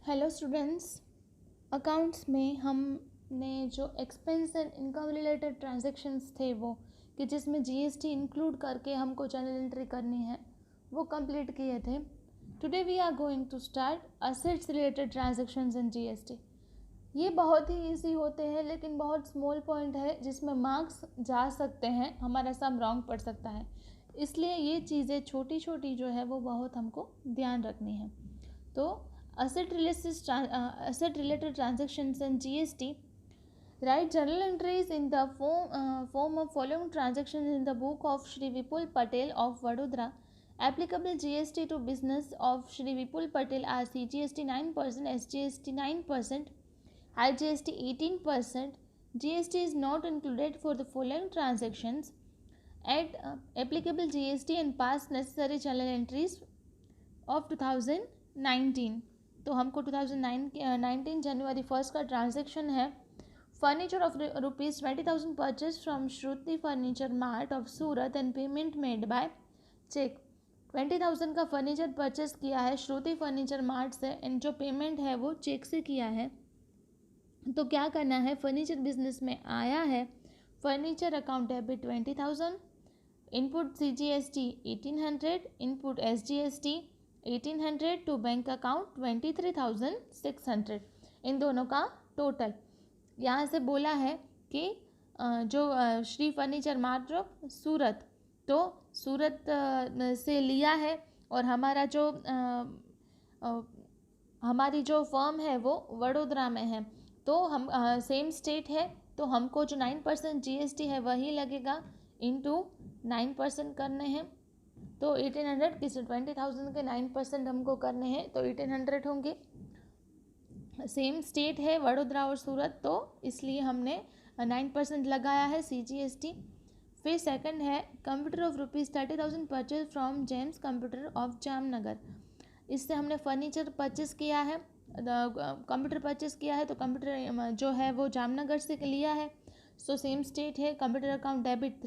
Hello students. Accounts में हमने जो expense and income related transactions थे वो कि जिसमें जीएसटी इंक्लूड करके हमको जर्नल एंट्री करनी है वो कंप्लीट किए थे। Today we are going to start assets related transactions in GST. ये बहुत ही इजी होते हैं लेकिन बहुत स्मॉल पॉइंट है जिसमें मार्क्स जा सकते हैं, हमारा सम रॉन्ग पड़ सकता है, इसलिए ये चीज़ें छोटी छोटी जो है वो बहुत हमको ध्यान रखनी है। तो asset related transactions and GST. Write journal entries in the form of following transactions in the book of Shri Vipul Patel of Vadodara. Applicable GST to business of Shri Vipul Patel are CGST 9%, SGST 9%, IGST 18%. GST is not included for the following transactions. Add applicable GST and pass necessary journal entries of 2019. तो हमको 2019 जनवरी 1 का transaction है। Furniture of ₹20,000 purchase from Shruti furniture mart of Surat and payment made by cheque. 20,000 का furniture purchase किया है Shruti furniture mart से and जो payment है वो चेक से किया है। तो क्या करना है, फर्नीचर बिजनेस में आया है, furniture account debit 20,000, input CGST 1800, input SGST 1800 to bank account 23,600, इन दोनों का टोटल। यहाँ से बोला है कि जो श्री फर्नीचर मार्ट सूरत, तो सूरत से लिया है और हमारा जो हमारी जो फर्म है वो वडोदरा में है, तो हम सेम स्टेट है, तो हमको जो 9% GST है वही लगेगा, इंटू 9% करने हैं। तो 1800 किसी 20,000 के 9% हमको करने हैं तो 1800 होंगे। सेम स्टेट है वडोदरा और सूरत, तो इसलिए हमने 9% लगाया है CGST। फिर सेकंड है computer of ₹30,000 purchase from James computer of Jamnagar. इससे हमने फर्नीचर परचेज किया है, कंप्यूटर परचेज किया है, तो कंप्यूटर जो है वो जामनगर से लिया है। सो सेम स्टेट है, कंप्यूटर अकाउंट डेबिट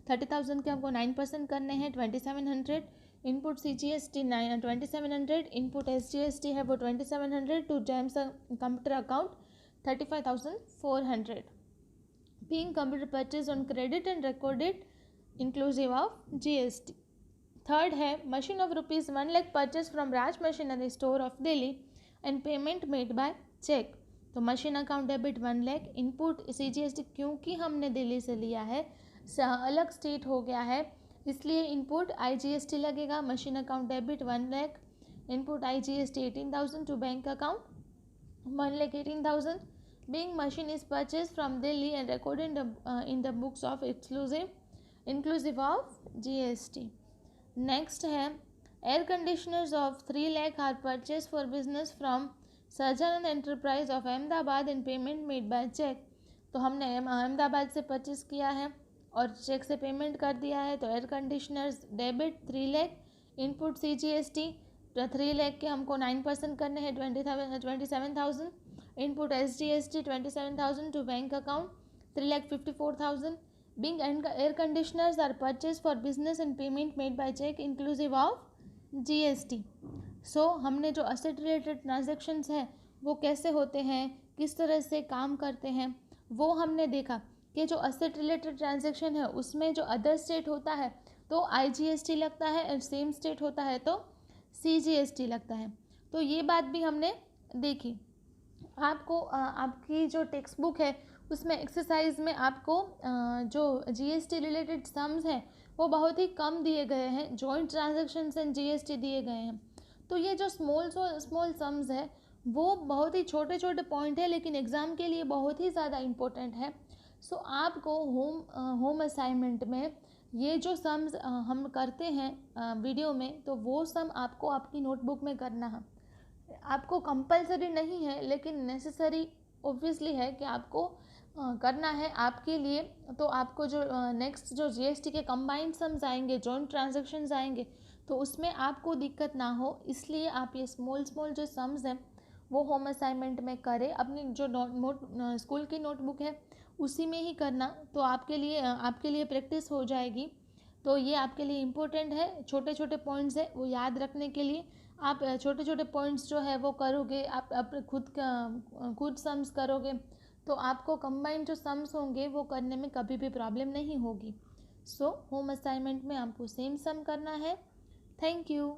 30,000 के हमको 9% करने हैं 2700, इनपुट CGST 2700, इनपुट SGST है वो 2700 to James computer account 35,400। Being computer purchase on credit and recorded inclusive of GST। Third है machine of ₹1 lakh purchase from Raj machinery store of Delhi and payment made by cheque. तो machine account debit 1 lakh, input CGST क्योंकि हमने दिल्ली से लिया है, अलग state हो गया है, इसलिए इनपुट IGST लगेगा। Machine account debit 1 lakh, input IGST 18,000 to bank account 1,18,000। Being machine is purchase from Delhi and recorded in the books of inclusive of GST। Next है air conditioners of 3 lakh are purchase for business from Sarjan enterprise of Ahmedabad and payment made by cheque. तो हमने अहमदाबाद से purchase किया है और check से payment कर दिया है, तो air conditioners debit 3 lakh, input CGST 3 lakh के हमको 9% करने हैं 27,000, input SGST 27,000 to bank account 3,54,000। Being air conditioners are purchased for business and payment made by check inclusive of GST। सो हमने जो असेट रिलेटेड ट्रांजेक्शन्स हैं वो कैसे होते हैं, किस तरह से काम करते हैं, वो हमने देखा कि जो असेट रिलेटेड ट्रांजेक्शन है उसमें जो अदर स्टेट होता है तो IGST लगता है और सेम स्टेट होता है तो CGST लगता है। तो ये बात भी हमने देखी। आपको आपकी जो टेक्स्ट बुक है उसमें एक्सरसाइज में आपको जो GST रिलेटेड सम्स हैं वो बहुत ही कम दिए गए हैं, जॉइंट ट्रांजैक्शंस एंड GST दिए गए हैं। तो ये जो स्मॉल सम्स है वो बहुत ही छोटे छोटे पॉइंट है लेकिन एग्ज़ाम के लिए बहुत ही ज़्यादा इम्पोर्टेंट है। सो आपको होम असाइनमेंट में ये जो सम्स हम करते हैं वीडियो में, तो वो सम आपको आपकी नोटबुक में करना है। आपको कंपलसरी नहीं है लेकिन नेसेसरी ऑब्वियसली है कि आपको करना है आपके लिए। तो आपको जो नेक्स्ट जो GST के कंबाइंड सम्स आएंगे, जॉइंट ट्रांजैक्शंस आएंगे, तो उसमें आपको दिक्कत ना हो, इसलिए आप ये स्मॉल जो सम्स हैं वो होम असाइनमेंट में करें। अपनी जो स्कूल की नोटबुक है उसी में ही करना, तो आपके लिए प्रैक्टिस हो जाएगी। तो ये आपके लिए इम्पोर्टेंट है, छोटे छोटे पॉइंट्स है वो याद रखने के लिए आप छोटे छोटे पॉइंट्स जो है वो करोगे, आप खुद सम्स करोगे, तो आपको कंबाइंड जो सम्स होंगे वो करने में कभी भी प्रॉब्लम नहीं होगी। सो होम असाइनमेंट में आपको सेम सम करना है। Thank you.